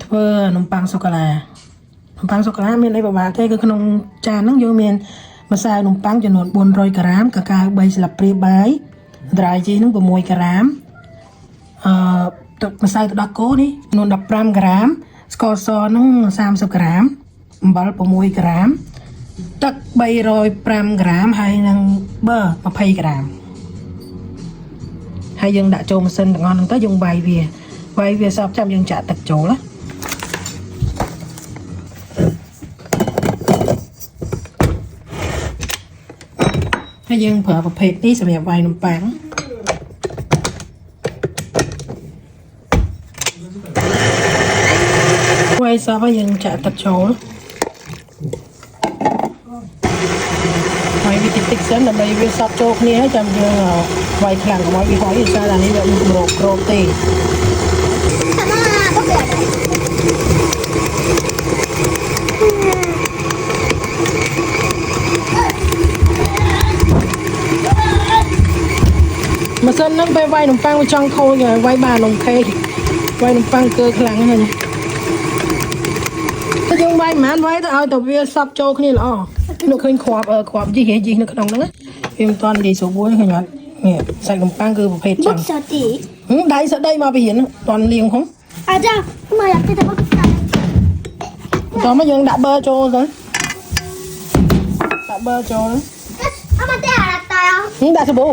ធ្វើនំប៉័ងសូកូឡាមានអីពិបាកទេគឺក្នុងចានហ្នឹងយើងមានម្សៅនំប៉័ងចំនួន400ក្រាមកាកាវ3ស្លាបព្រាបាយត្រាយជីហ្នឹង6ក្រាមទឹកម្សៅទឹកដោះគោនេះចំនួន15ក្រាមស្ករសហ្នឹង30ក្រាមអំបិល6ក្រាមទឹក305ក្រាមហើយនឹងប៊ឺ20ក្រាមហើយយើងដាក់ចូលម៉ាស៊ីនទាំងអស់ហ្នឹងទៅយើងវាយវាសពចាំយើងចាក់ទឹកចូលណាហើយយើងប្រើប្រភេទនេះសម្រាប់វាយនំប៉័ងវាយសពហើយយើងចាក់ទឹកចូលហើយវាតិចសិនដើម្បីវាសពចូលគ្នាហើយចាំយើងវាយខ្លាំងកុំឲ្យវាហុយសារតែនេះវាមិនក្រោបទេម៉ាស៊ីនហ្នឹងពេលវាយនំប៉័ងវាចង់ខូចហើយវាយបាននំខេកវាយនំប៉័ងគឺខ្លាំងហ្នឹងតែយើងវាយមិនវាយទៅឲ្យតែវាសប់ចូលគ្នាល្អនោះឃើញគ្រាប់ជីនៅក្នុងហ្នឹងវាមិនតាន់និយាយស្រួលឃើញអត់នេះសាច់នំប៉័ងគឺប្រភេទចឹងដៃសដីមកពីរៀនតាន់លាងផងអាចាមកយកទៅមកតោះមកយើងដាក់ប៊ឺចូលទៅដាក់ប៊ឺចូលអត់មកតែអាតើដាក់សាប៊ូ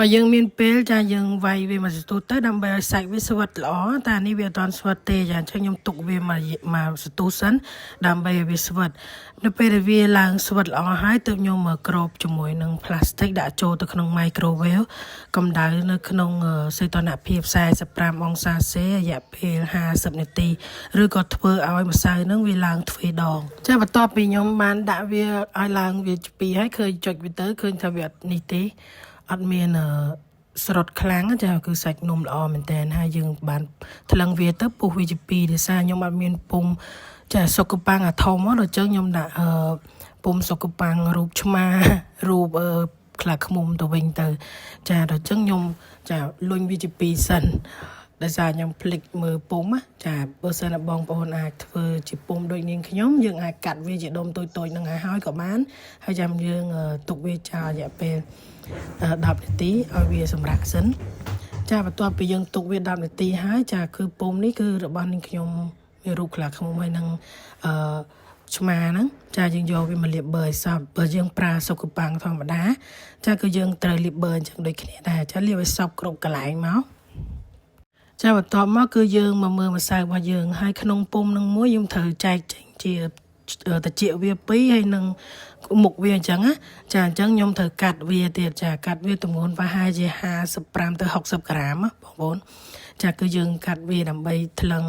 បើយើងមានពេលចាយើងវាយវាមកស្ទូទៅដើម្បីឲ្យសាច់វាស្វិតល្អតែនេះវាអត់ទាន់ស្វិតទេចាអញ្ចឹងខ្ញុំទុកវាមកស្ទូសិនដើម្បីឲ្យវាស្វិតនៅពេលដែលវាឡើងស្វិតល្អហើយទើបខ្ញុំមកគ្របជាមួយនឹងផ្លាស្ទិកដាក់ចូលទៅក្នុង microwave កម្ដៅនៅក្នុងសីតុណ្ហភាព45អង្សាសេរយៈពេល50នាទីឬក៏ធ្វើឲ្យម្សៅហ្នឹងវាឡើងទ្វេដងចាបន្ទាប់ពីខ្ញុំបានដាក់វាឲ្យឡើងវាពីរហើយឃើញចុចវាទៅឃើញថាវាអត់នេះទេអត់មានស្រុតខ្លាំងចាគឺសាច់នំល្អមែនតើហើយយើងបានថ្លឹងវាទៅពុះវាជាពីរដោយសារខ្ញុំអត់មានពុំចាសុកប៉ាំងអាធំដល់អញ្ចឹងខ្ញុំដាក់ពុំសុកប៉ាំងរូបឆ្មារូបខ្លាឃ្មុំទៅវិញទៅចាដល់អញ្ចឹងខ្ញុំចាលុញវាជាពីរសិនដោយសារខ្ញុំភ្លេចមើលពុំចាបើសិនតែបងប្អូនអាចធ្វើជាពុំដូចនាងខ្ញុំយើងអាចកាត់វាជាដុំតូចៗនឹងឲ្យក៏បានហើយចាំយើងទុកវាចោលរយៈពេល10នាទីឲ្យវាសម្រាកសិនចាបន្ទាប់ពីយើងទុកវា10នាទីហើយចាគឺពុំនេះគឺរបស់នាងខ្ញុំមានរូបខ្លាឃ្មុំហើយនឹងឆ្មាហ្នឹងចាយើងយកវាមកលាបប៊ឺឲ្យសព្វបើយើងប្រើសុកប៉ាំងធម្មតាចាគឺយើងត្រូវលាបប៊ឺអញ្ចឹងដូចគ្នាដែរចាលាបឲ្យសព្វគ្រប់កន្លែងមកចាបន្ទាប់មកគឺយើងមកមើលម្សៅរបស់យើងហើយក្នុងពុំនឹងមួយយើងត្រូវចែកចេញជាត្រចៀកវាពីរហើយនឹងមុខវាអញ្ចឹងណាចាអញ្ចឹងខ្ញុំត្រូវកាត់វាទៀតចាកាត់វាទម្ងន់ប្រហែលជា55ទៅ60ក្រាមបងប្អូនចាគឺយើងកាត់វាដើម្បីថ្លឹង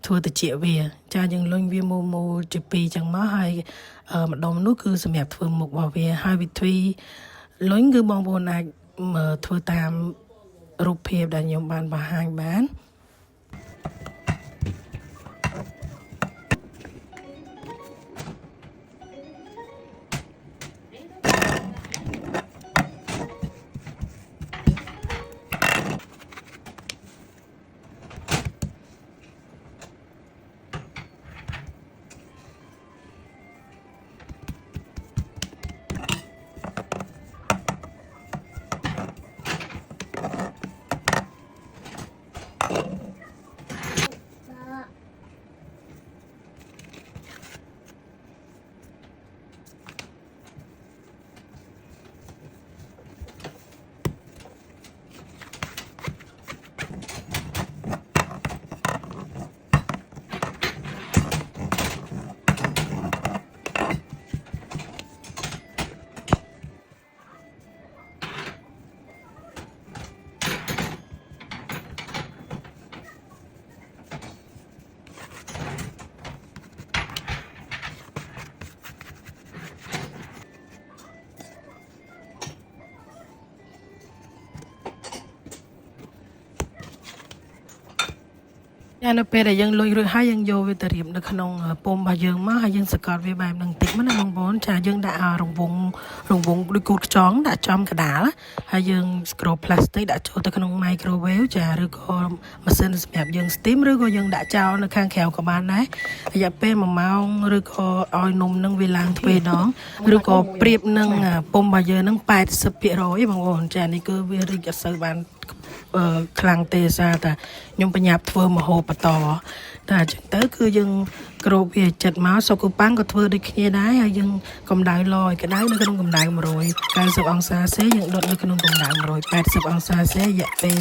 ធ្វើត្រចៀកវាចាយើងលុញវាមូលជាពីរអញ្ចឹងមកហើយម្ដុំនោះគឺសម្រាប់ធ្វើមុខរបស់វាហើយវិធីលុញគឺបងប្អូនអាចធ្វើតាមរូបភាពដែលខ្ញុំបានបង្ហាញបាន យ៉ានៅពេលដែលយើងលុយរួចហើយយើងយកវាទៅរៀបនៅក្នុងពុំរបស់យើងមកហើយយើងសកត់វាបែបហ្នឹងតិចមកណាបងប្អូនចាយើងដាក់រង្វង់ដូចគូតខ្ចង់ដាក់ចំកដាលហើយយើង scroll plastic ដាក់ចូលទៅក្នុង microwave ចាឬក៏ម៉ាស៊ីនសម្រាប់យើង steam ឬក៏យើងដាក់ចោលនៅខាងក្រៅក៏បានដែររយៈពេល1ម៉ោងឬក៏ឲ្យនំនឹងវាឡើងទ្វេដងឬក៏ប្រៀបនឹងពុំរបស់យើងនឹង 80% បងប្អូនចានេះគឺវារីកអត់សូវបានខ្លាំងទេសារតែខ្ញុំបញ្ញាប់ធ្វើមហូបបន្តតែអញ្ចឹងទៅគឺយើងគ្របវាចិត្តមកសុកូប៉ាំងក៏ធ្វើដូចគ្នាដែរហើយយើងកម្ដៅលយក្ដៅនៅក្នុងកម្ដៅ190អង្សាសេយើងដុតនៅក្នុងកម្ដៅ180អង្សាសេរយៈពេល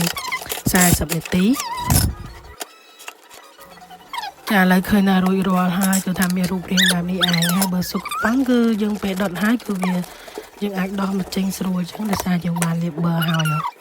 40នាទីចាឥឡូវឃើញថារួចរាល់ហើយគឺថាមានរូបរាងបែបនេះឯងហើយបើសុកូប៉ាំងគឺយើងពេលដុតហើយគឺវាយើងអាចដោះមកចេញស្រួលអញ្ចឹងដោយសារយើងបានលាបប៊ឺហើយ